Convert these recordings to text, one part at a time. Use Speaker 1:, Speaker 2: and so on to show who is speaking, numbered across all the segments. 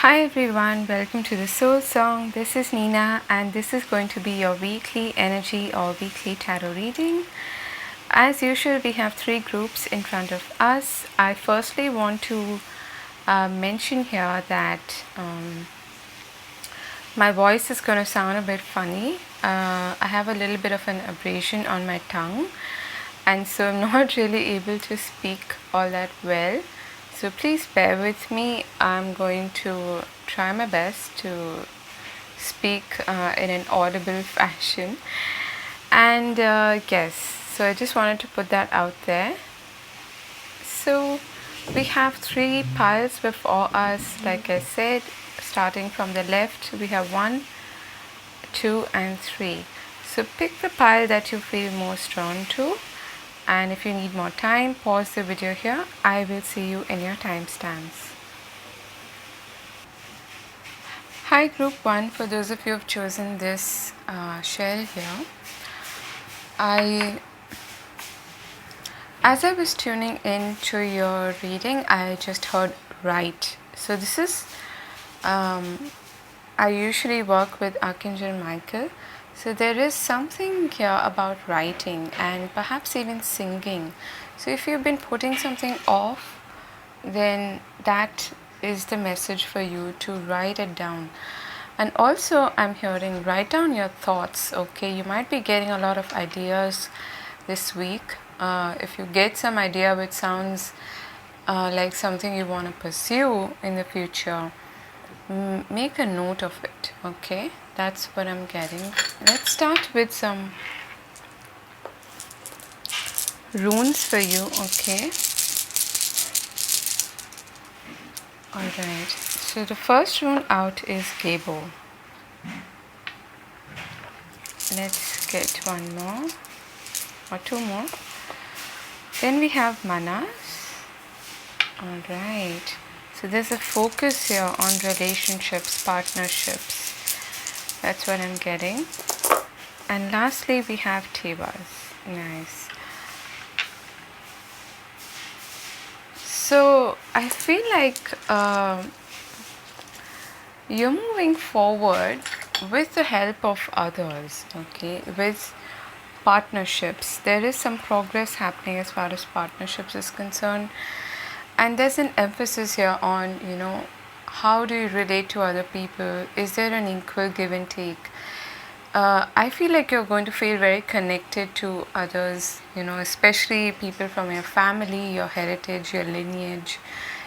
Speaker 1: Hi everyone, welcome to the Soul Song. This is Nina and this is going to be your weekly energy or weekly tarot reading. As usual, we have three groups in front of us. I firstly want to mention here that my voice is going to sound a bit funny. I have a little bit of an abrasion on my tongue, and so I'm not really able to speak all that well. So please bear with me. I'm going to try my best to speak in an audible fashion. And yes, so I just wanted to put that out there. So we have three piles before us, like I said, starting from the left, we have 1, 2 and 3. So pick the pile that you feel most drawn to. And if you need more time, pause the video here. I will see you in your timestamps. Hi Group 1, for those of you who have chosen this shell here. As I was tuning into your reading, I just heard write. So this is, I usually work with Archangel Michael. So there is something here about writing and perhaps even singing. So if you've been putting something off, then that is the message for you to write it down. And also I'm hearing write down your thoughts. Okay, you might be getting a lot of ideas this week. If you get some idea which sounds like something you want to pursue in the future, make a note of it. Okay, that's what I'm getting. Let's start with some runes for you. Okay, alright, so the first rune out is Gable. Let's get one more or two more. Then we have Manas. Alright, so there's a focus here on relationships, partnerships. That's what I'm getting. And lastly, we have Tebas. Nice. So I feel like you're moving forward with the help of others. Okay, with partnerships. There is some progress happening as far as partnerships is concerned. And there's an emphasis here on, how do you relate to other people? Is there an equal give and take? I feel like you're going to feel very connected to others, especially people from your family, your heritage, your lineage,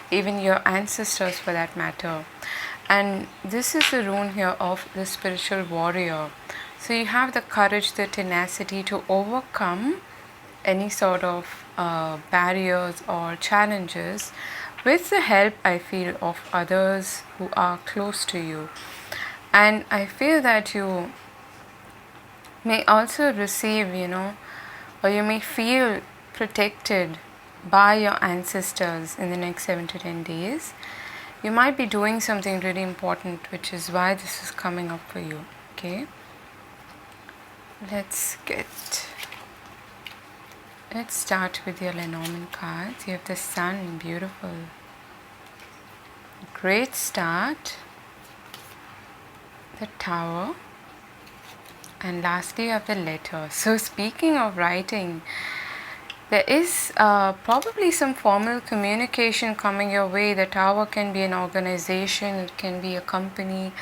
Speaker 1: even your ancestors for that matter. And this is the rune here of the spiritual warrior. So you have the courage, the tenacity to overcome any sort of barriers or challenges with the help, I feel, of others who are close to you. And I feel that you may also receive, or you may feel protected by your ancestors in the next 7 to 10 days. You might be doing something really important, which is why this is coming up for you. Okay, let's start with your Lenormand cards. You have the Sun, beautiful. Great start. The Tower. And lastly, you have the Letter. So speaking of writing, there is probably some formal communication coming your way. The Tower can be an organization, it can be a company,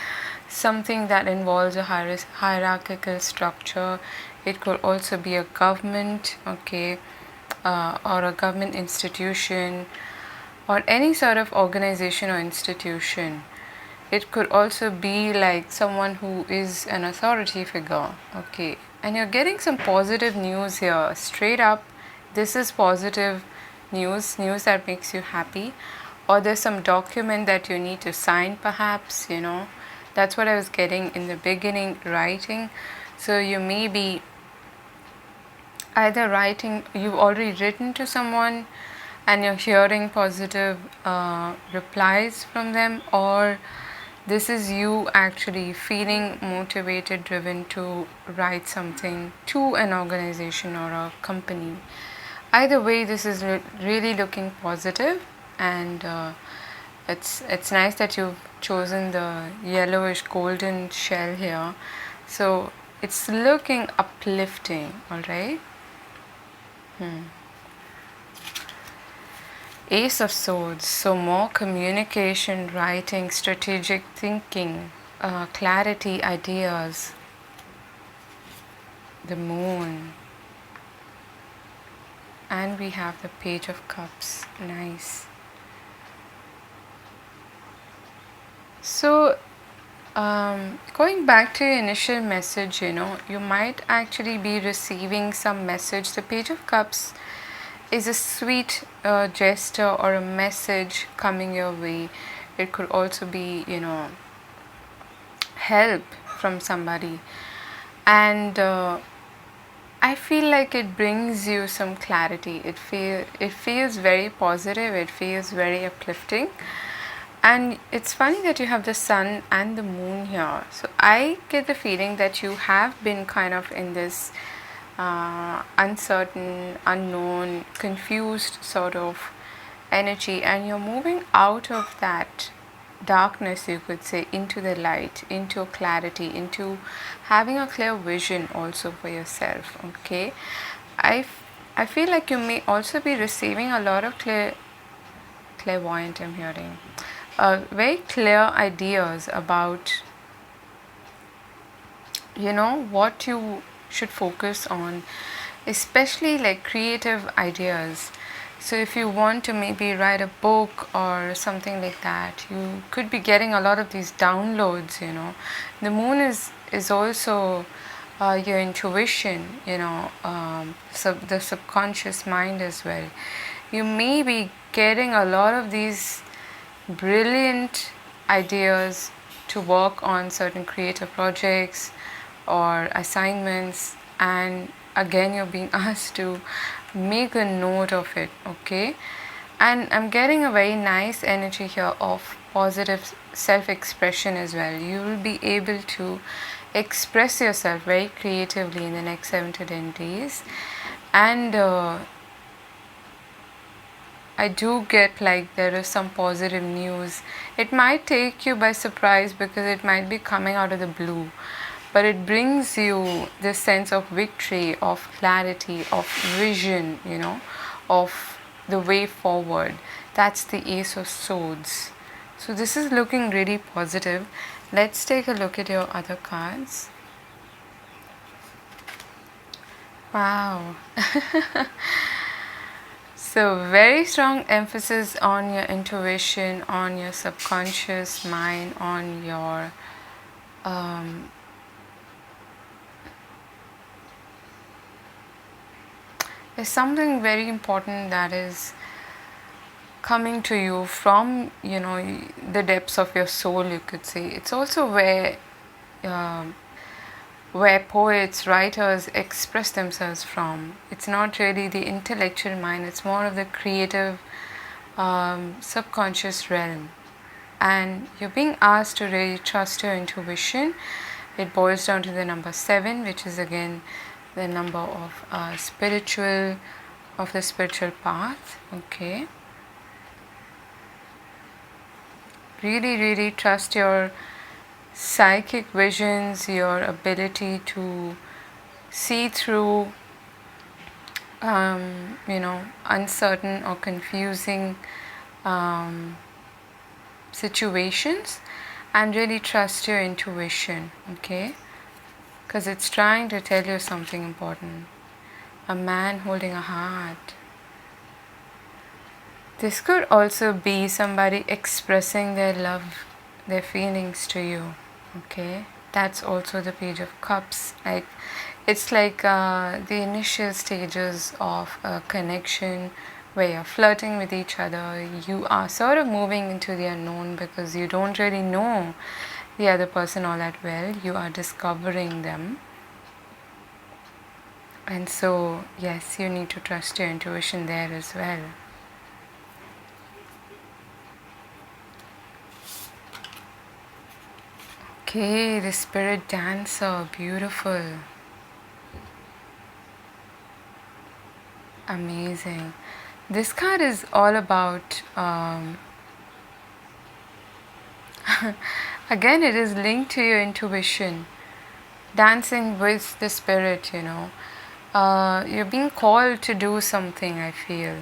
Speaker 1: something that involves a hierarchical structure. It could also be a government, okay, or a government institution, or any sort of organization or institution. It could also be like someone who is an authority figure, okay. And you're getting some positive news here, straight up. This is positive news that makes you happy. Or there's some document that you need to sign, perhaps, That's what I was getting in the beginning, writing. So you may be either writing, you've already written to someone and you're hearing positive replies from them, or this is you actually feeling motivated, driven to write something to an organization or a company. Either way, this is really looking positive, and it's nice that you've chosen the yellowish golden shell here. So it's looking uplifting, alright? Ace of Swords, so more communication, writing, strategic thinking, clarity, ideas. The Moon. And we have the Page of Cups. Nice. So, going back to your initial message, you might actually be receiving some message. The Page of Cups is a sweet gesture or a message coming your way. It could also be, help from somebody. And I feel like it brings you some clarity. It feels very positive. It feels very uplifting. And it's funny that you have the sun and the moon here. So I get the feeling that you have been kind of in this uncertain, unknown, confused sort of energy, and you're moving out of that darkness, you could say, into the light, into clarity, into having a clear vision also for yourself. Okay, I feel like you may also be receiving a lot of clairvoyant, I'm hearing very clear ideas about what you should focus on, especially like creative ideas. So if you want to maybe write a book or something like that, you could be getting a lot of these downloads. The moon is also your intuition, the subconscious mind as well. You may be getting a lot of these brilliant ideas to work on certain creative projects or assignments, and again you're being asked to make a note of it. Okay, and I'm getting a very nice energy here of positive self-expression as well. You will be able to express yourself very creatively in the next 7 to 10 days. And I do get like there is some positive news. It might take you by surprise because it might be coming out of the blue, but it brings you this sense of victory, of clarity, of vision, of the way forward. That's the Ace of Swords. So this is looking really positive. Let's take a look at your other cards. Wow. So very strong emphasis on your intuition, on your subconscious mind, on your there's something very important that is coming to you from the depths of your soul, you could say. It's also where poets, writers express themselves from. It's not really the intellectual mind, it's more of the creative subconscious realm. And you're being asked to really trust your intuition. It boils down to the number 7, which is again the number of the spiritual path. Okay, really, really trust your psychic visions, your ability to see through uncertain or confusing situations, and really trust your intuition. Okay, because it's trying to tell you something important. A man holding a heart. This could also be somebody expressing their love, their feelings to you. Okay, that's also the Page of Cups. It's like the initial stages of a connection where you're flirting with each other. You are sort of moving into the unknown because you don't really know the other person all that well. You are discovering them. And so, yes, you need to trust your intuition there as well. Okay, the Spirit Dancer, beautiful. Amazing. This card is all about Again, it is linked to your intuition, dancing with the spirit, you're being called to do something, I feel.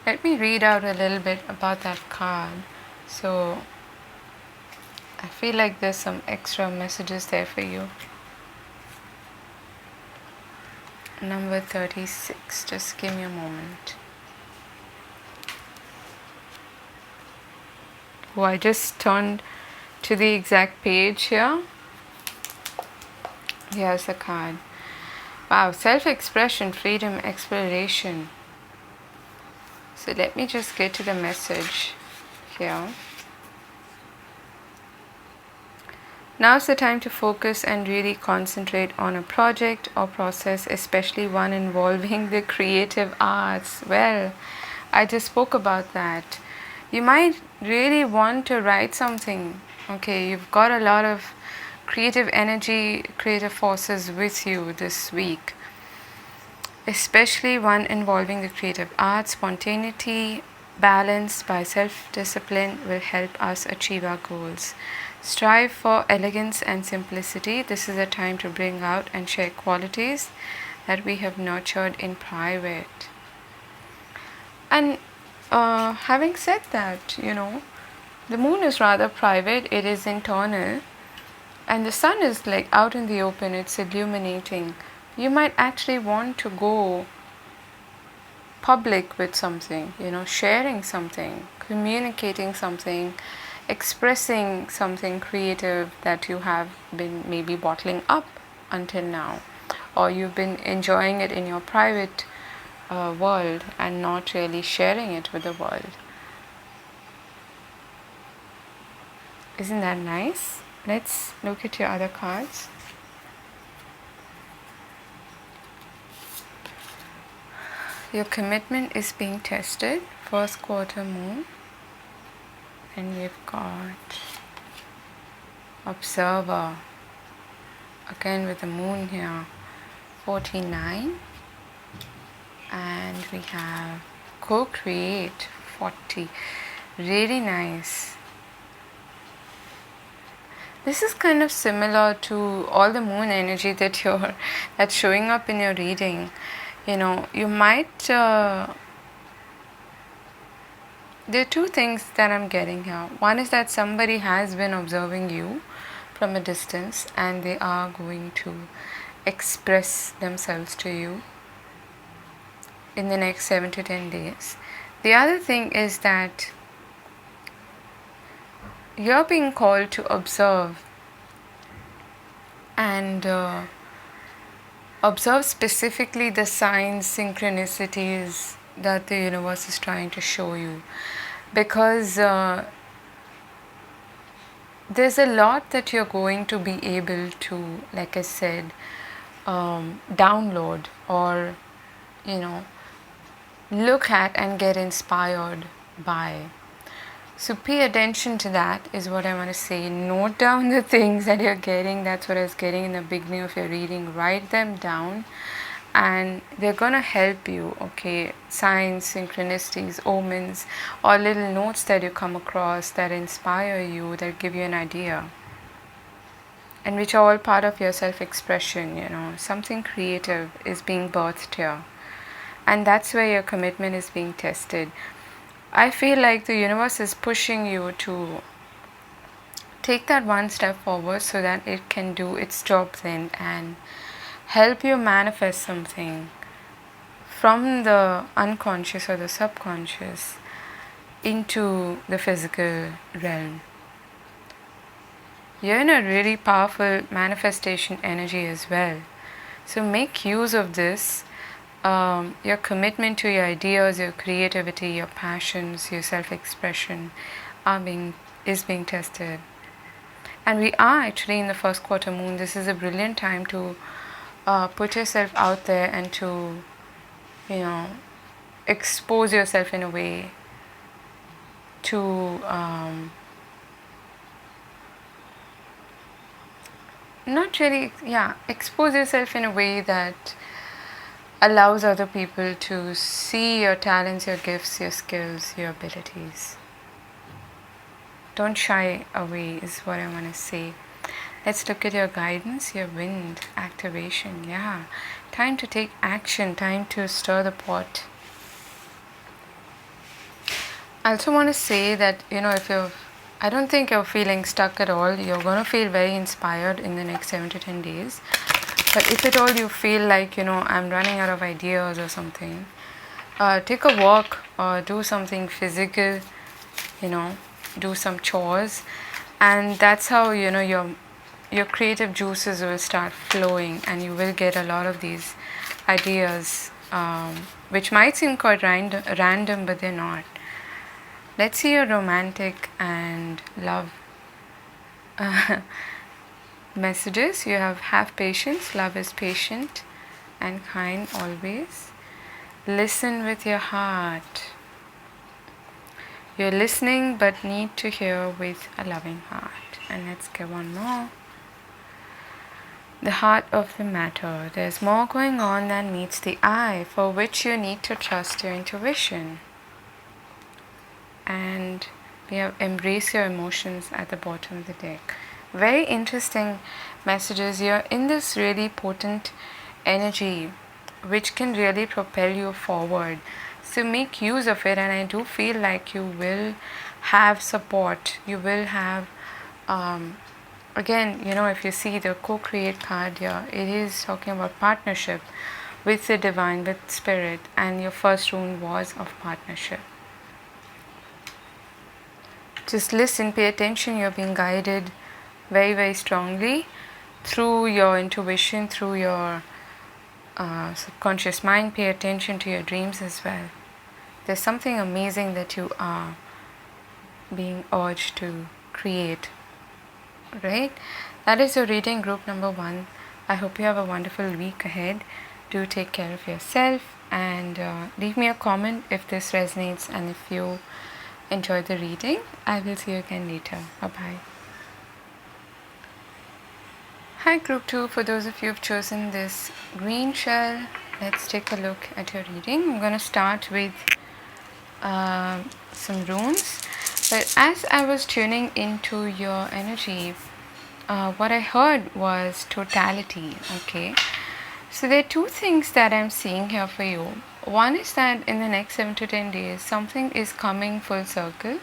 Speaker 1: Let me read out a little bit about that card. So I feel like there's some extra messages there for you. Number 36, just give me a moment. Oh, I just turned to the exact page here. Here's the card. Wow, self-expression, freedom, exploration. So let me just get to the message here. Now's the time to focus and really concentrate on a project or process, especially one involving the creative arts. Well, I just spoke about that. You might really want to write something. Okay, you've got a lot of creative energy, creative forces with you this week, especially one involving the creative arts. Spontaneity, balanced by self-discipline, will help us achieve our goals. Strive for elegance and simplicity. This is a time to bring out and share qualities that we have nurtured in private. And having said that, the moon is rather private, it is internal, and the sun is like out in the open, it's illuminating. You might actually want to go public with something, sharing something, communicating something, expressing something creative that you have been maybe bottling up until now, or you've been enjoying it in your private world and not really sharing it with the world. Isn't that nice? Let's look at your other cards. Your commitment is being tested, first quarter moon. And we've got Observer, again with the moon here, 49. And we have Co-create, 40. Really nice. This is kind of similar to all the moon energy that's showing up in your reading. You might there are two things that I'm getting here. One is that somebody has been observing you from a distance and they are going to express themselves to you in the next 7 to 10 days. The other thing is that you're being called to observe and observe specifically the signs, synchronicities that the universe is trying to show you, because there's a lot that you're going to be able to, like I said, download or look at and get inspired by. So pay attention to that is what I want to say. Note down the things that you're getting. That's what I was getting in the beginning of your reading. Write them down and they're gonna help you. Okay, signs, synchronicities, omens, or little notes that you come across that inspire you, that give you an idea, and which are all part of your self-expression. Something creative is being birthed here, and that's where your commitment is being tested. I feel like the universe is pushing you to take that one step forward so that it can do its job then and help you manifest something from the unconscious or the subconscious into the physical realm. You're in a really powerful manifestation energy as well. So make use of this. Your commitment to your ideas, your creativity, your passions, your self-expression is being tested. And we are actually in the first quarter moon. This is a brilliant time to put yourself out there and to, expose yourself in a way to expose yourself in a way that allows other people to see your talents, your gifts, your skills, your abilities. don't shy away, is what I want to say. Let's look at your guidance, your wind activation. Yeah, time to take action, time to stir the pot. I also want to say that, if you're, I don't think you're feeling stuck at all. You're going to feel very inspired in the next 7 to 10 days. But if at all you feel like, I'm running out of ideas or something, take a walk or do something physical, do some chores. And that's how, your creative juices will start flowing, and you will get a lot of these ideas, which might seem quite random, but they're not. Let's see your romantic and love messages. You have patience. Love is patient and kind always. Listen with your heart. You're listening but need to hear with a loving heart. And let's get one more. The heart of the matter. There's more going on than meets the eye, for which you need to trust your intuition. And we have embrace your emotions at the bottom of the deck. Very interesting messages. You're in this really potent energy which can really propel you forward. So make use of it, and I do feel like you will have support. You will have again, if you see the co-create card here, it is talking about partnership with the divine, with spirit, and your first rune was of partnership. Just listen, pay attention. You're being guided very, very strongly through your intuition, through your subconscious mind. Pay attention to your dreams as well. There's something amazing that you are being urged to create, right? That is your reading, group number 1. I hope you have a wonderful week ahead. Do take care of yourself, and leave me a comment if this resonates, and if you enjoy the reading. I will see you again later. Bye-bye. Hi Group 2, for those of you who have chosen this green shell, let's take a look at your reading. I'm going to start with some runes. But as I was tuning into your energy, what I heard was totality. Okay, so there are two things that I'm seeing here for you. One is that in the next 7 to 10 days, something is coming full circle.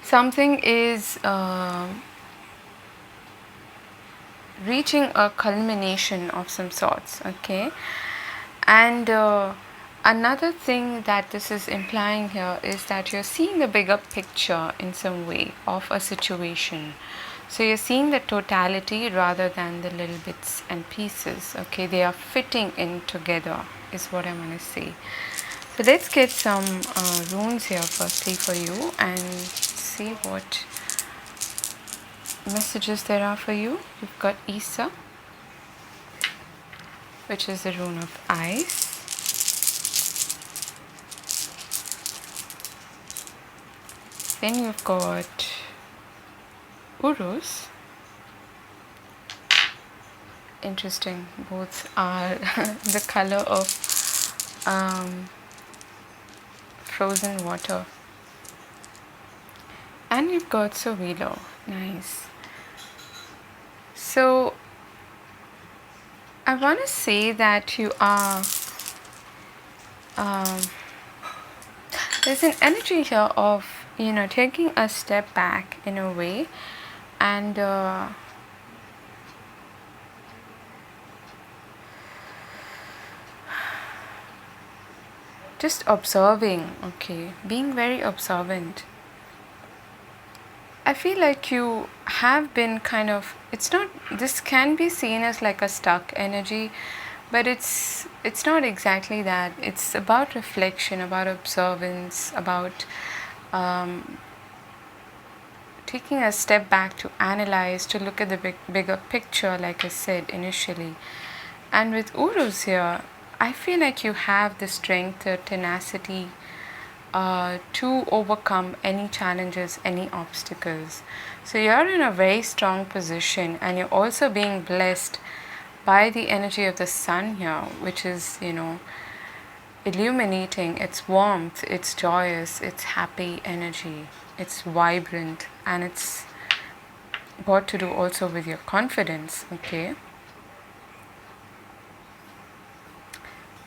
Speaker 1: Something is reaching a culmination of some sorts. Okay, and another thing that this is implying here is that you're seeing the bigger picture in some way of a situation. So you're seeing the totality rather than the little bits and pieces. Okay, they are fitting in together is what I'm going to say. So let's get some runes here firstly for you and see what messages there are for you. You've got Isa, which is the rune of ice. Then you've got Urus. Interesting, both are the color of frozen water. And you've got Sovilo. Nice. So I want to say that you are there's an energy here of taking a step back in a way, and just observing. Okay, being very observant. I feel like you have been kind of, this can be seen as like a stuck energy, but it's not exactly that. It's about reflection, about observance, about taking a step back to analyze, to look at the bigger picture, like I said initially. And with Urus here, I feel like you have the strength, the tenacity to overcome any challenges, any obstacles. So you're in a very strong position, and you're also being blessed by the energy of the sun here, which is, illuminating, it's warmth, it's joyous, it's happy energy, it's vibrant, and it's got to do also with your confidence. Okay,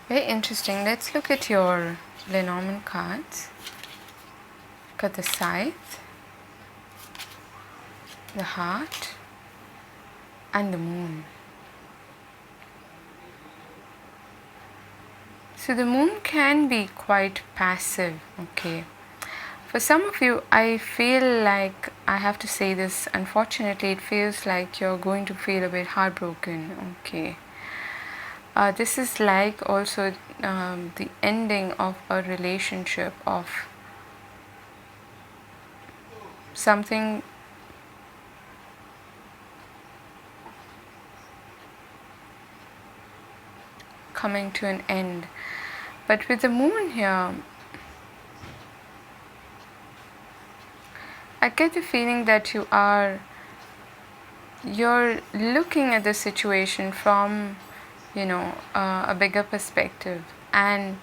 Speaker 1: very interesting. Let's look at your Lenormand cards. Got the Scythe, the Heart, and the Moon. So the Moon can be quite passive. Okay, for some of you, I feel like I have to say this, unfortunately it feels like you're going to feel a bit heartbroken. Okay, this is like also the ending of a relationship, of something coming to an end. But with the Moon here, I get the feeling that you're looking at the situation from, a bigger perspective, and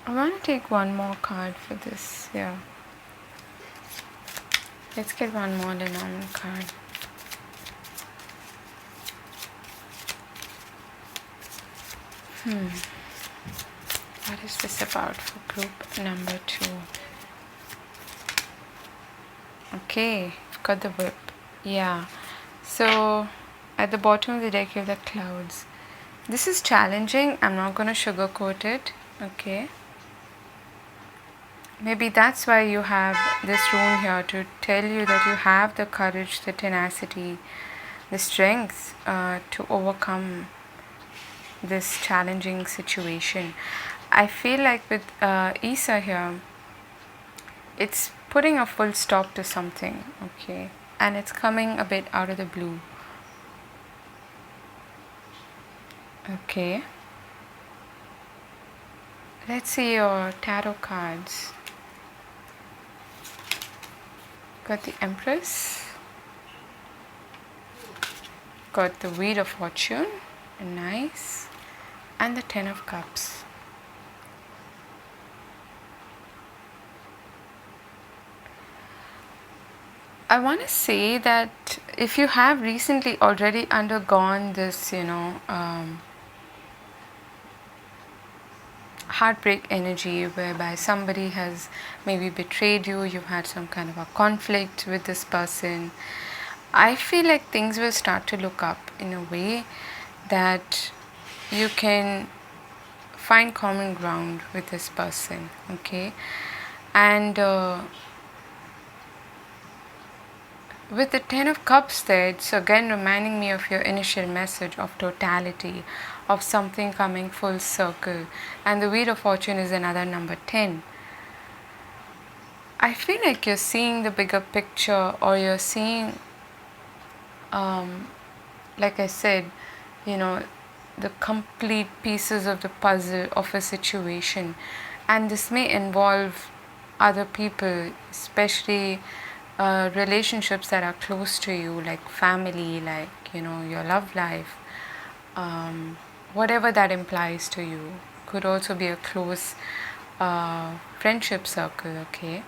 Speaker 1: I want to take one more card for this. Yeah, let's get one more Lenormand card. What is this about for group number 2? Okay, I've got the whip. Yeah, so at the bottom of the deck you have the clouds. This is challenging. I'm not going to sugarcoat it. Okay, maybe that's why you have this rune here, to tell you that you have the courage, the tenacity, the strength to overcome this challenging situation. I feel like with Isa here, it's putting a full stop to something. Okay, and it's coming a bit out of the blue. Okay, let's see your tarot cards. Got the Empress, got the Wheel of Fortune, nice, and the Ten of Cups. I want to say that if you have recently already undergone this, heartbreak energy, whereby somebody has maybe betrayed you, you've had some kind of a conflict with this person, I feel like things will start to look up in a way that you can find common ground with this person. Okay, and with the Ten of Cups there, it's again reminding me of your initial message of totality, of something coming full circle. And the Wheel of Fortune is another number 10. I feel like you're seeing the bigger picture, or you're seeing, like I said, the complete pieces of the puzzle of a situation. And this may involve other people, especially relationships that are close to you, like family, like your love life, whatever that implies to you. Could also be a close friendship circle. Okay,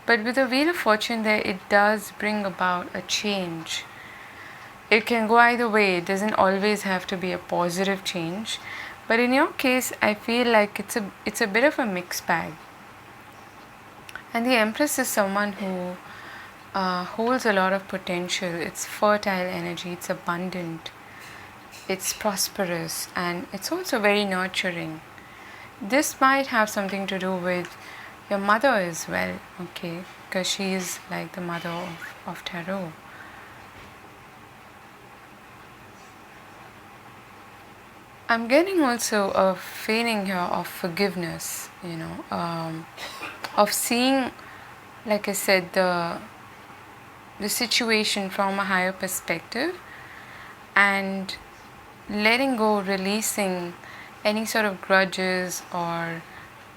Speaker 1: but with the Wheel of Fortune there, it does bring about a change. It can go either way. It doesn't always have to be a positive change, but in your case I feel like it's a bit of a mixed bag. And the Empress is someone who holds a lot of potential. It's fertile energy, it's abundant, it's prosperous, and it's also very nurturing. This might have something to do with your mother as well, okay, because she is like the mother of tarot. I'm getting also a feeling here of forgiveness, of seeing, like I said, the situation from a higher perspective, and letting go, releasing any sort of grudges or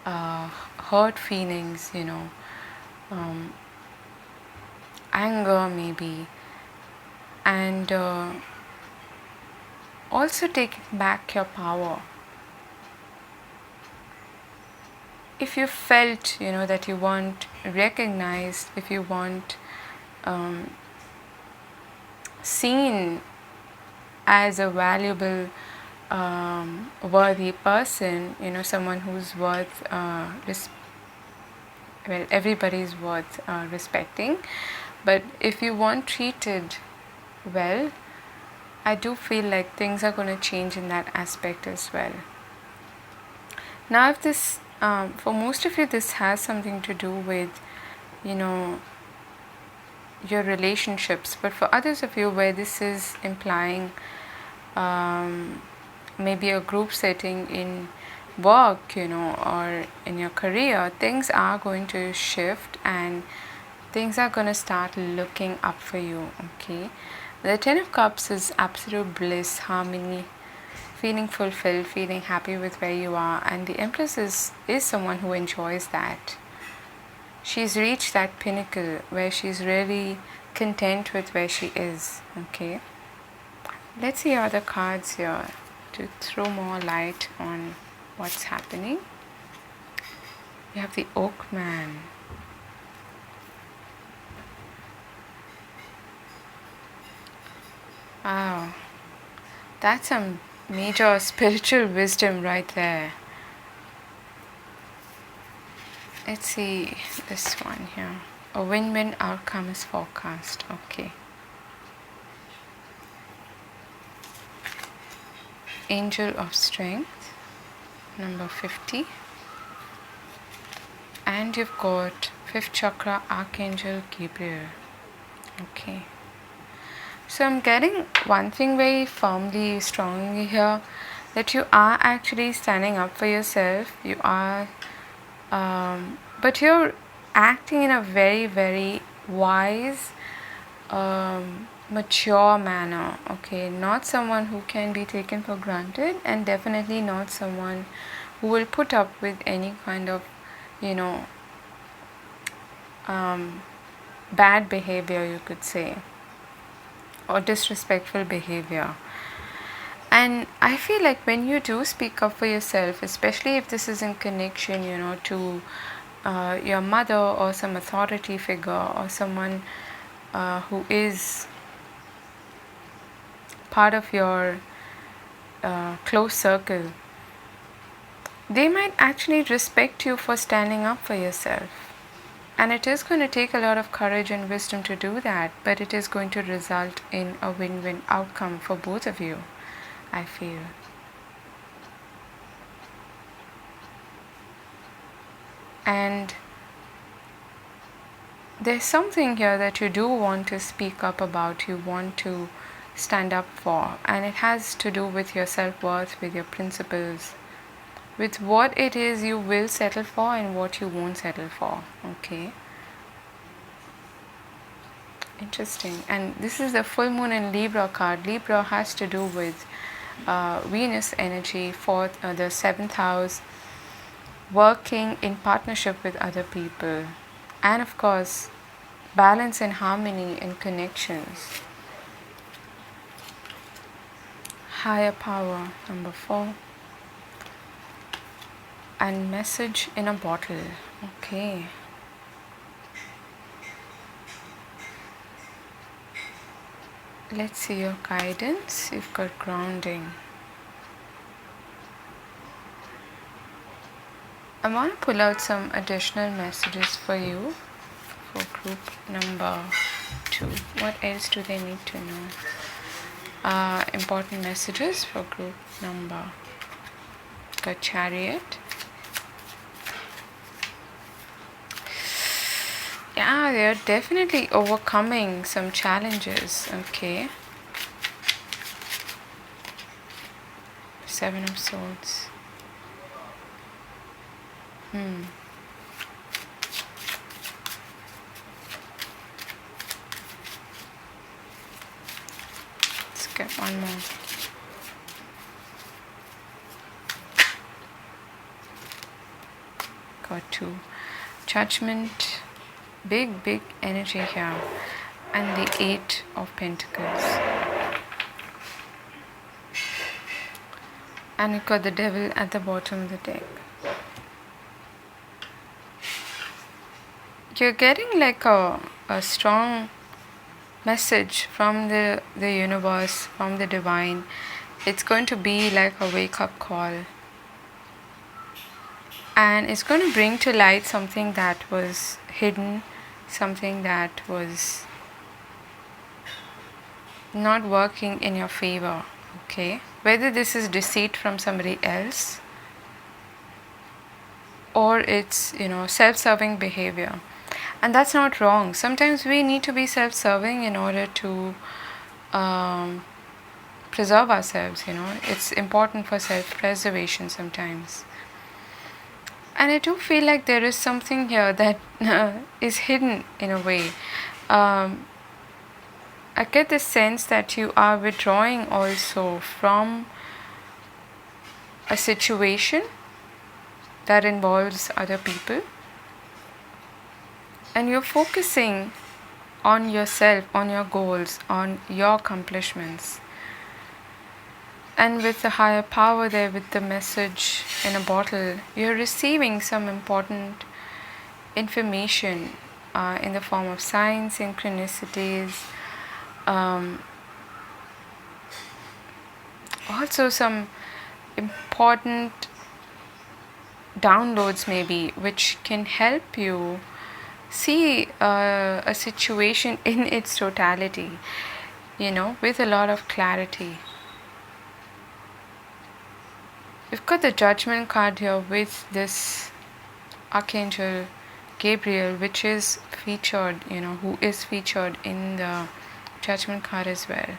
Speaker 1: hurt feelings, anger maybe, and also taking back your power. If you felt, that you weren't recognized, if you weren't seen as a valuable, worthy person, someone who's worth, everybody's worth respecting, but if you weren't treated well, I do feel like things are going to change in that aspect as well. Now, if this, for most of you, this has something to do with, your relationships, but for others of you, where this is implying maybe a group setting in work, or in your career, things are going to shift and things are going to start looking up for you. Okay, the 10 of Cups is absolute bliss, harmony, feeling fulfilled, feeling happy with where you are, and the Empress is someone who enjoys that. She's reached that pinnacle where she's really content with where she is. Okay, let's see other cards here to throw more light on what's happening. You have the Oak Man. Wow, that's some major spiritual wisdom right there. Let's see this one here. A win-win outcome is forecast. Okay. Angel of Strength, number 50. And you've got 5th chakra, Archangel Gabriel. Okay. So I'm getting one thing very firmly, strongly here, that you are actually standing up for yourself. You are, but you're acting in a very, very wise, mature manner. Okay, not someone who can be taken for granted, and definitely not someone who will put up with any kind of, bad behavior, you could say, or disrespectful behavior. And I feel like when you do speak up for yourself, especially if this is in connection, to your mother or some authority figure or someone who is part of your close circle, they might actually respect you for standing up for yourself. And it is going to take a lot of courage and wisdom to do that, but it is going to result in a win-win outcome for both of you, I feel. And there's something here that you do want to speak up about, you want to stand up for, and it has to do with your self-worth, with your principles, with what it is you will settle for and what you won't settle for. Okay, interesting. And this is the full moon in Libra card. Libra has to do with Venus energy for the 7th house, working in partnership with other people, and of course balance and harmony in connections. Higher power, number 4. And message in a bottle. Okay. Let's see your guidance. You've got grounding. I want to pull out some additional messages for you for group number 2. What else do they need to know? Important messages for group number. Got Chariot. Yeah, they're definitely overcoming some challenges. Okay. 7 of Swords. Let's get one more. Got 2. Judgment. Big energy here. and the Eight of Pentacles. And you got the Devil at the bottom of the deck. You're getting like a strong message from the universe, from the divine. It's going to be like a wake-up call. And it's going to bring to light something that was hidden, something that was not working in your favor, okay? Whether this is deceit from somebody else or it's, self-serving behavior. And that's not wrong. Sometimes we need to be self-serving in order to preserve ourselves, It's important for self-preservation sometimes. And I do feel like there is something here that is hidden in a way. I get the sense that you are withdrawing also from a situation that involves other people, and you're focusing on yourself, on your goals, on your accomplishments. And with the higher power there, with the message in a bottle, you're receiving some important information in the form of signs, synchronicities, also some important downloads maybe, which can help you see a situation in its totality, with a lot of clarity. We've got the Judgment card here with this Archangel Gabriel, which is featured, who is featured in the Judgment card as well.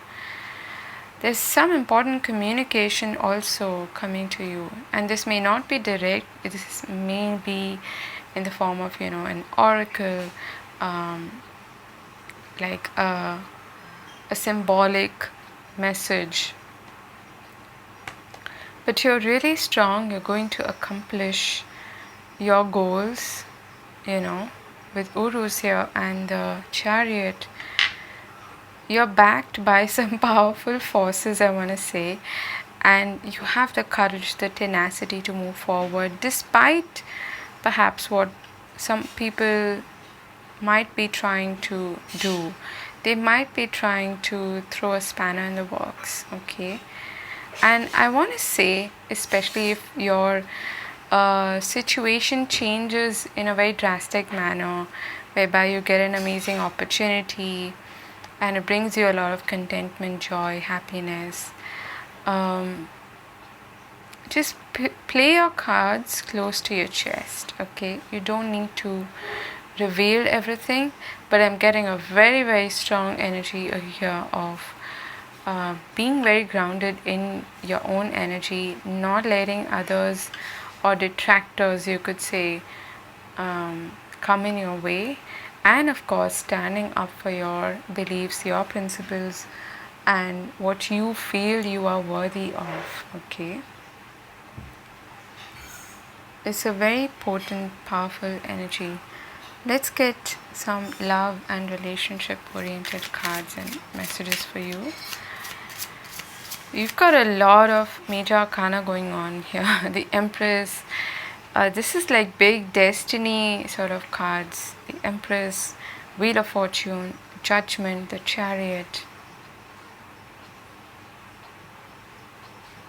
Speaker 1: There's some important communication also coming to you, and this may not be direct. This may be in the form of, an oracle, like a symbolic message. But you're really strong. You're going to accomplish your goals, with Urus here and the Chariot. You're backed by some powerful forces, I want to say, and you have the courage, the tenacity to move forward, despite perhaps what some people might be trying to do. They might be trying to throw a spanner in the works, okay? And I want to say, especially if your situation changes in a very drastic manner, whereby you get an amazing opportunity and it brings you a lot of contentment, joy, happiness, just play your cards close to your chest, okay? You don't need to reveal everything, but I'm getting a very, very strong energy here of being very grounded in your own energy, not letting others or detractors, you could say, come in your way, and of course standing up for your beliefs, your principles, and what you feel you are worthy of, okay? It's a very potent, powerful energy. Let's get some love and relationship oriented cards and messages for you. You've got a lot of major arcana going on here. The Empress. This is like big destiny sort of cards. The Empress, Wheel of Fortune, Judgment, the Chariot.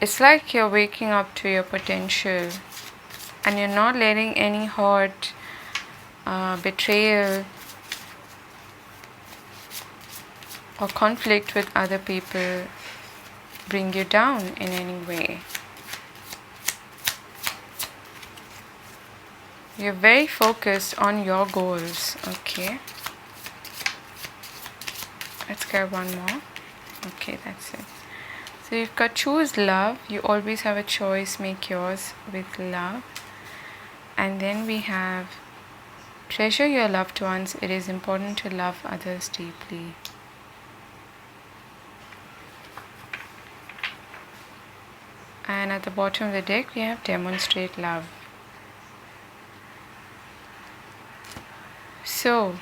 Speaker 1: It's like you're waking up to your potential and you're not letting any hurt, betrayal, or conflict with other people bring you down in any way. You're very focused on your goals, okay? Let's get one more. Okay, that's it. So you've got choose love. You always have a choice, make yours with love. And then we have treasure your loved ones. It is important to love others deeply. And at the bottom of the deck, we have demonstrate love. So,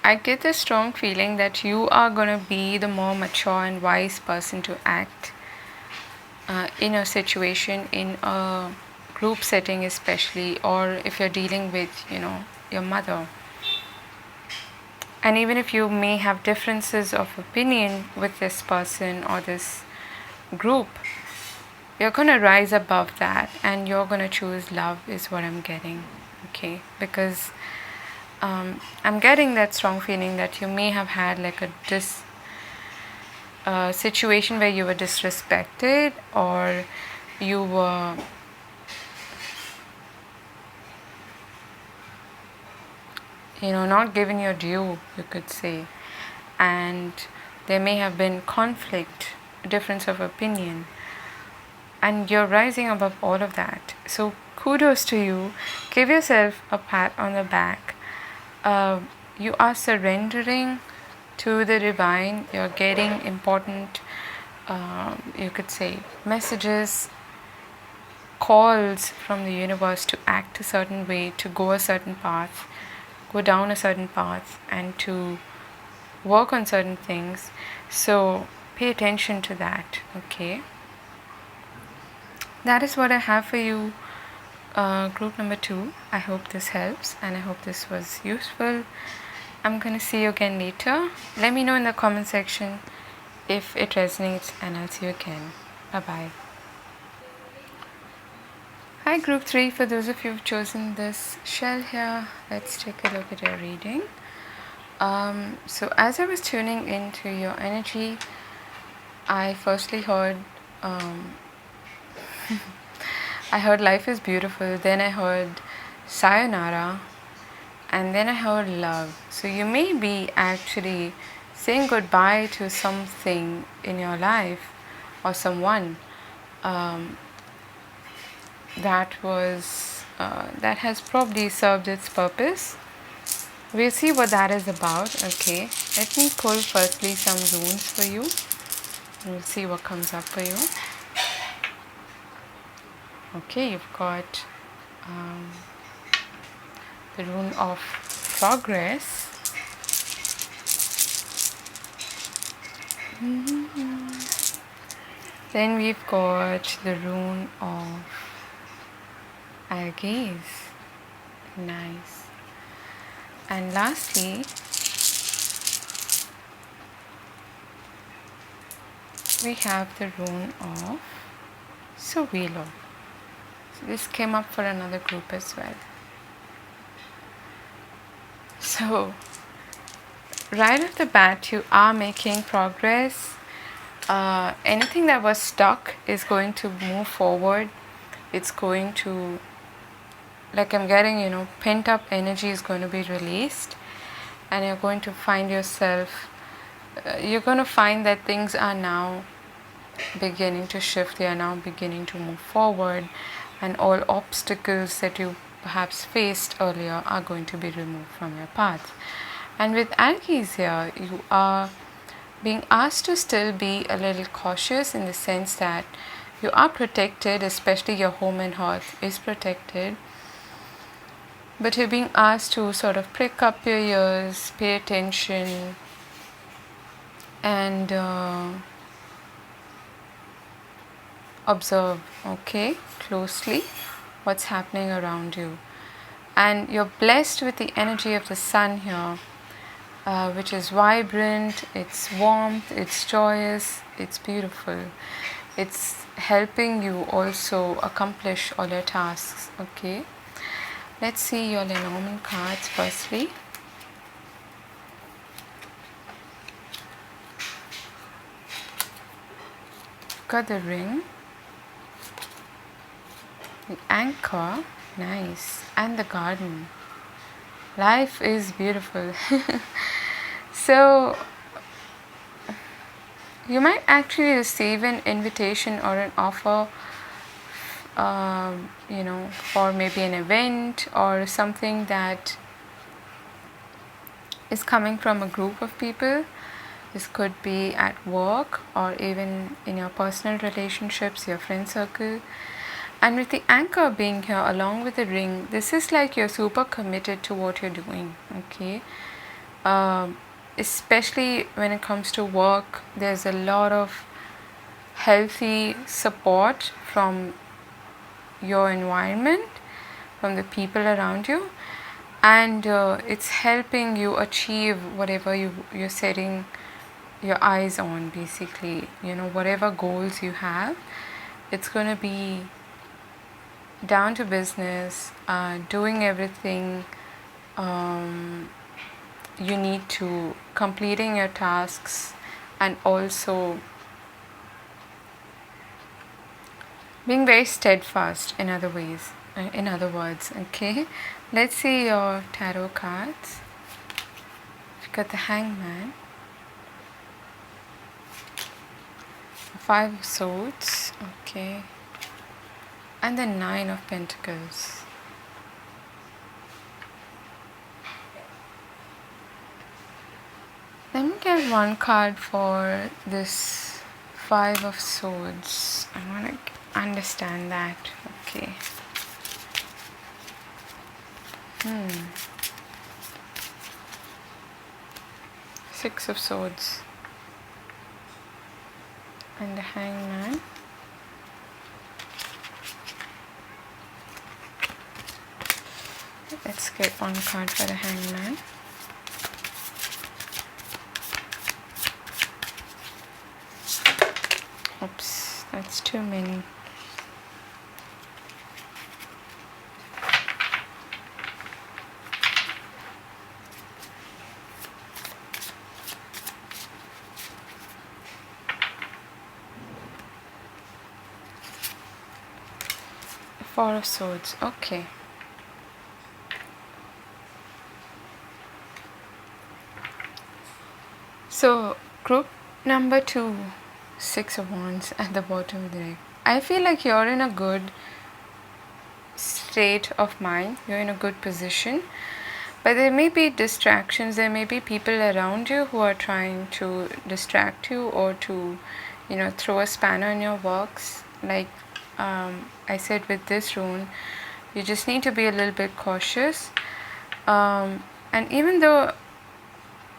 Speaker 1: I get the strong feeling that you are going to be the more mature and wise person to act in a situation, in a group setting especially, or if you're dealing with, your mother. And even if you may have differences of opinion with this person or this group, you're going to rise above that and you're going to choose love, is what I'm getting. Okay, because I'm getting that strong feeling that you may have had like a situation where you were disrespected, or you were not given your due, you could say, and there may have been conflict, difference of opinion, and you're rising above all of that. So kudos to you. Give yourself a pat on the back. You are surrendering to the divine. You're getting important, you could say, messages, calls from the universe to act a certain way, to go a certain path, go down a certain path, and to work on certain things. So pay attention to that. Okay, that is what I have for you, group number 2. I hope this helps and I hope this was useful. I'm gonna see you again later. Let me know in the comment section if it resonates, and I'll see you again. Bye bye. Hi group 3, for those of you who've chosen this shell here, let's take a look at your reading. So as I was tuning into your energy, I firstly heard I heard life is beautiful, then I heard sayonara, and then I heard love. So you may be actually saying goodbye to something in your life or someone that has probably served its purpose. We'll see what that is about. Okay, let me pull firstly some runes for you. We'll see what comes up for you. Okay, you've got the rune of progress. Then we've got the rune of Algaze. Nice. And lastly, we have the rune of Sowilo. So this came up for another group as well. So right off the bat, you are making progress. Anything that was stuck is going to move forward. It's going to, like I'm getting, pent up energy is going to be released, and you're going to find yourself, you're going to find that things are now beginning to shift. They are now beginning to move forward, and all obstacles that you perhaps faced earlier are going to be removed from your path. And with Algaze here, you are being asked to still be a little cautious, in the sense that you are protected, especially your home and hearth is protected, but you're being asked to sort of prick up your ears, pay attention, and observe, okay, closely what's happening around you. And you're blessed with the energy of the sun here, which is vibrant, it's warmth, it's joyous, it's beautiful. It's helping you also accomplish all your tasks. Okay, let's see your Lenormand cards firstly. Got the ring, the anchor, nice, and the garden. Life is beautiful. So you might actually receive an invitation or an offer, for maybe an event or something that is coming from a group of people. This could be at work or even in your personal relationships, your friend circle. And with the anchor being here along with the ring, this is like you're super committed to what you're doing. Okay, especially when it comes to work. There's a lot of healthy support from your environment, from the people around you, and it's helping you achieve whatever you're setting your eyes on. Basically, whatever goals you have, it's going to be down to business, doing everything you need to, completing your tasks, and also being very steadfast in other ways, in other words. Okay, let's see your tarot cards. You've got the Hangman, 5 of Swords, okay, and the 9 of Pentacles. Let me get one card for this 5 of Swords. I want to understand that. Okay. 6 of Swords and the Hangman. Let's get one card for the Hangman. Oops, that's too many. Four of Swords, okay. So, group number 2, 6 of Wands at the bottom of the deck. I feel like you're in a good state of mind, you're in a good position, but there may be distractions, there may be people around you who are trying to distract you or to, throw a spanner in your works. Like I said with this rune, you just need to be a little bit cautious. And even though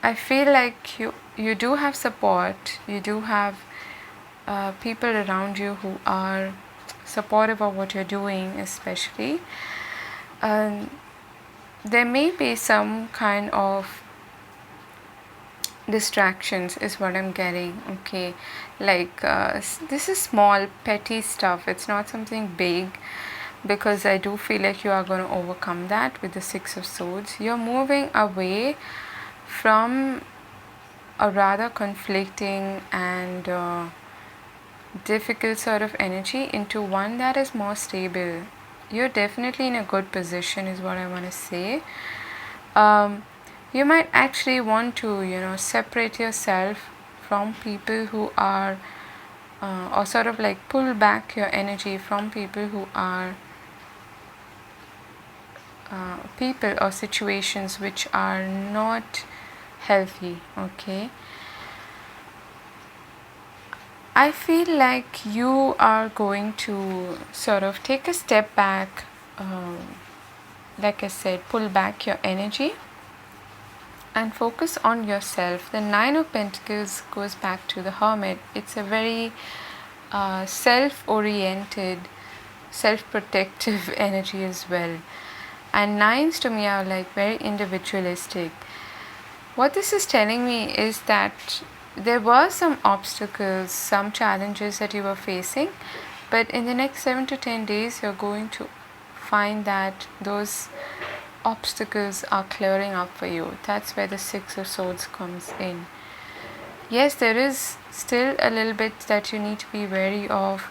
Speaker 1: I feel like you do have support, you do have people around you who are supportive of what you're doing, especially, there may be some kind of distractions is what I'm getting. Okay, like this is small petty stuff, it's not something big, because I do feel like you are going to overcome that with the 6 of Swords. You're moving away from a rather conflicting and difficult sort of energy into one that is more stable. You're definitely in a good position is what I want to say. You might actually want to separate yourself from people who are or sort of like pull back your energy from people who are people or situations which are not healthy. Okay, I feel like you are going to sort of take a step back, like I said, pull back your energy and focus on yourself. The 9 of Pentacles goes back to the Hermit. It's a very self-oriented, self-protective energy as well. And 9s to me are like very individualistic. What this is telling me is that there were some obstacles, some challenges that you were facing, but in the next 7 to 10 days you're going to find that those obstacles are clearing up for you. That's where the 6 of Swords comes in. Yes, there is still a little bit that you need to be wary of.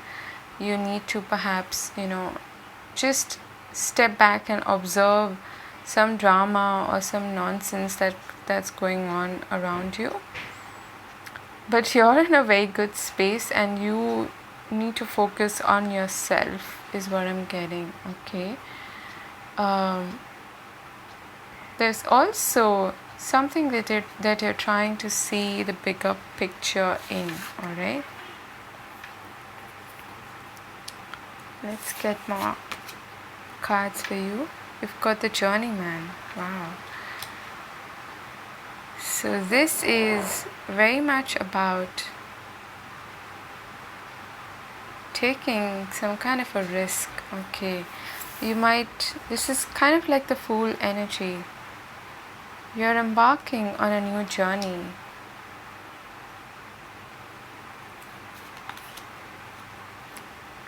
Speaker 1: You need to perhaps just step back and observe some drama or some nonsense that's going on around you. But you're in a very good space and you need to focus on yourself is what I'm getting. Okay. There's also something that you're trying to see the bigger picture in. Alright. Let's get more cards for you. You've got the Journeyman. Wow. So this is very much about taking some kind of a risk. Okay, this is kind of like the Fool energy. You're embarking on a new journey.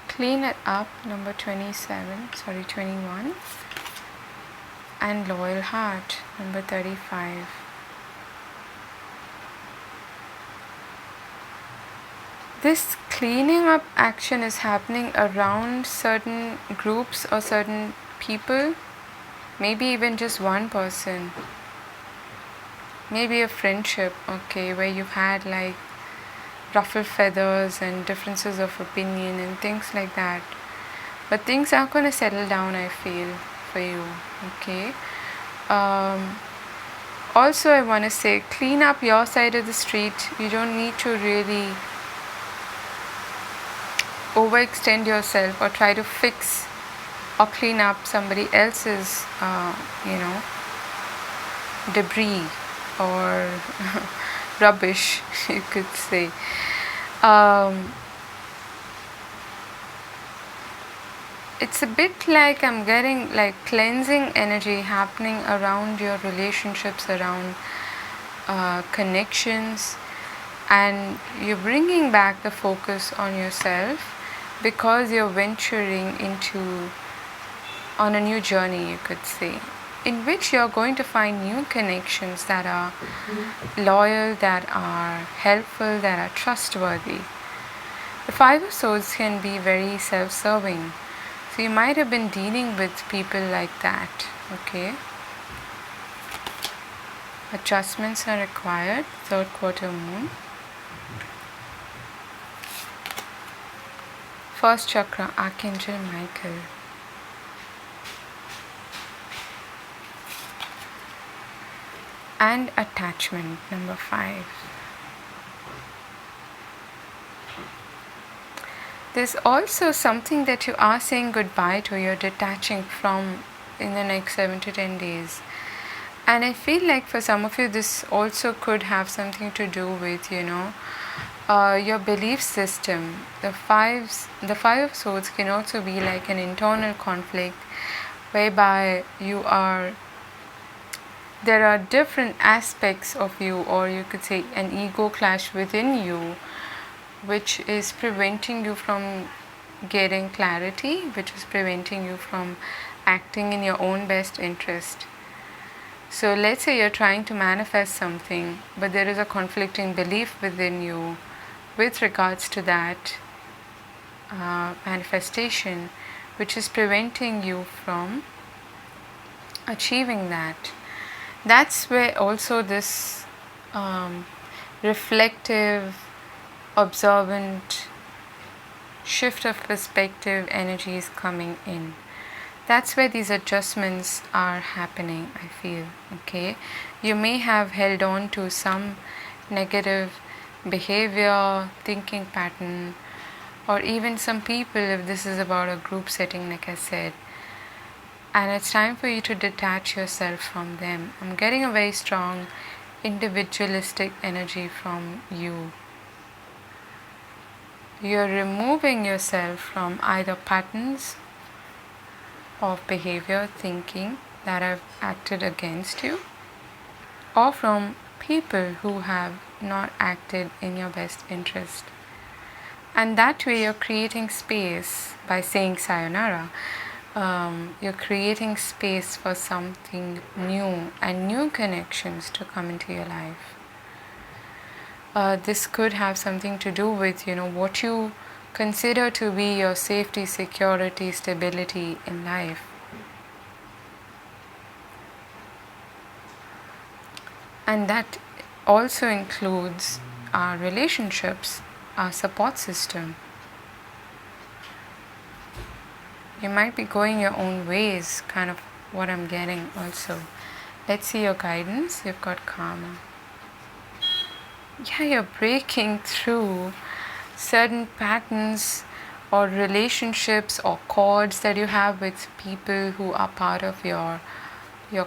Speaker 1: Clean it up, number 21. And Loyal Heart, number 35. This cleaning up action is happening around certain groups or certain people, maybe even just one person, maybe a friendship, okay, where you've had like ruffled feathers and differences of opinion and things like that. But things are going to settle down, I feel, for you, okay. Also, I want to say, clean up your side of the street. You don't need to really overextend yourself or try to fix or clean up somebody else's, debris or rubbish, you could say. It's a bit like I'm getting like cleansing energy happening around your relationships, around connections, and you're bringing back the focus on yourself because you're venturing on a new journey, you could say, in which you're going to find new connections that are loyal, that are helpful, that are trustworthy. The Five of Swords can be very self-serving. So you might have been dealing with people like that, okay? Adjustments are required, third quarter moon. First chakra, Archangel Michael. And attachment, number 5. There's also something that you are saying goodbye to, you're detaching from in the next 7 to 10 days. And I feel like for some of you, this also could have something to do with, your belief system. The Five of Swords can also be like an internal conflict whereby there are different aspects of you, or you could say an ego clash within you, which is preventing you from getting clarity, which is preventing you from acting in your own best interest. So let's say you're trying to manifest something, but there is a conflicting belief within you with regards to that manifestation, which is preventing you from achieving that. That's where also this reflective, observant shift of perspective energy is coming in. That's where these adjustments are happening, I feel, okay? You may have held on to some negative behavior, thinking pattern, or even some people, if this is about a group setting, like I said, and it's time for you to detach yourself from them. I'm getting a very strong individualistic energy from you. You're removing yourself from either patterns of behavior, thinking that have acted against you, or from people who have not acted in your best interest. And that way you're creating space by saying sayonara. You're creating space for something new and new connections to come into your life. This could have something to do with, what you consider to be your safety, security, stability in life. And that also includes our relationships, our support system. You might be going your own ways, kind of what I'm getting also. Let's see your guidance. You've got karma. Yeah, you're breaking through certain patterns or relationships or cords that you have with people who are part of your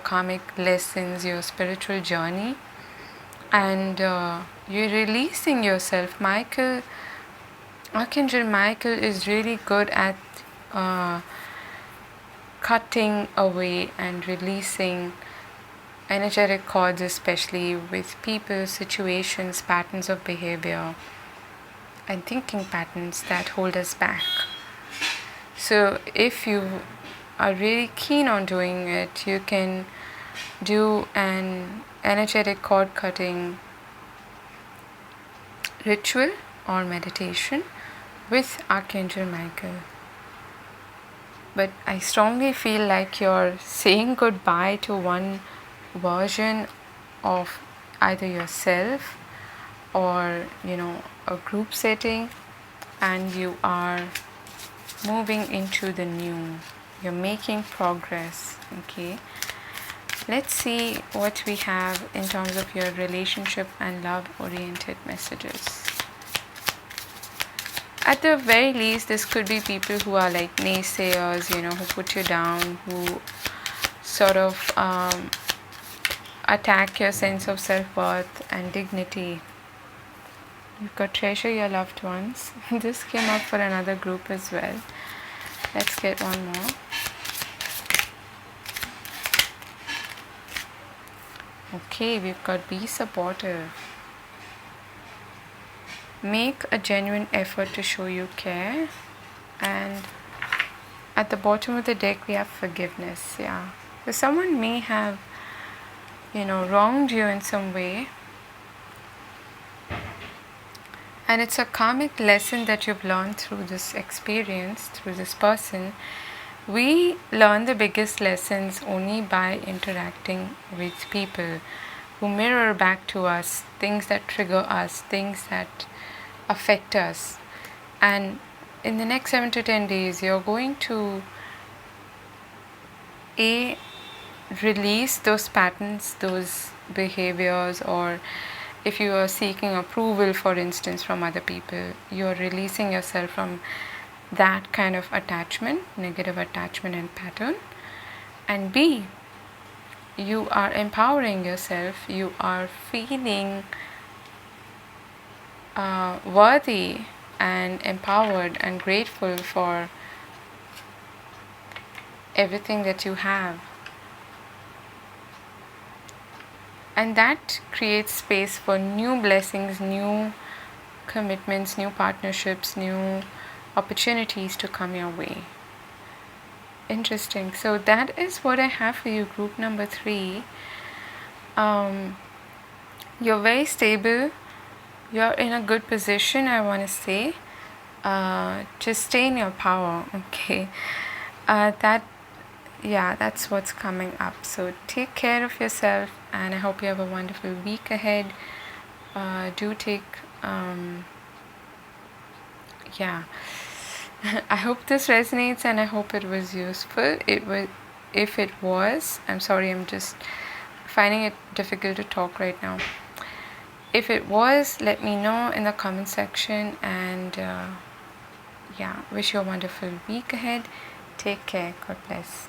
Speaker 1: karmic lessons, your spiritual journey. and you're releasing yourself. Archangel Michael is really good at uh, cutting away and releasing energetic cords, especially with people, situations, patterns of behavior, and thinking patterns that hold us back. So, if you are really keen on doing it, you can do an energetic cord cutting ritual or meditation with Archangel Michael. But I strongly feel like you're saying goodbye to one version of either yourself or a group setting, and you are moving into the new. You're making progress. Okay, let's see what we have in terms of your relationship and love oriented messages. At the very least, this could be people who are like naysayers, who put you down, who sort of attack your sense of self-worth and dignity. You've got treasure your loved ones. This came up for another group as well. Let's get one more. Okay, we've got be supportive. Make a genuine effort to show you care. And at the bottom of the deck we have forgiveness. Yeah, so someone may have wronged you in some way, and it's a karmic lesson that you've learned through this experience, through this person. We learn the biggest lessons only by interacting with people who mirror back to us things that trigger us, things that affect us. And in the next 7 to 10 days, you're going to release those patterns, those behaviors, or if you are seeking approval, for instance, from other people, you're releasing yourself from that kind of attachment, negative attachment and pattern. And B, you are empowering yourself. You are feeling worthy and empowered and grateful for everything that you have. And that creates space for new blessings, new commitments, new partnerships, new opportunities to come your way. Interesting. So that is what I have for you, group number 3. You're very stable. You're in a good position, I want to say. Just stay in your power, okay? That's what's coming up. So take care of yourself, and I hope you have a wonderful week ahead. Do take I hope this resonates, and I hope it was useful. If it was, I'm sorry, I'm just finding it difficult to talk right now. If it was, let me know in the comment section, and wish you a wonderful week ahead. Take care. God bless.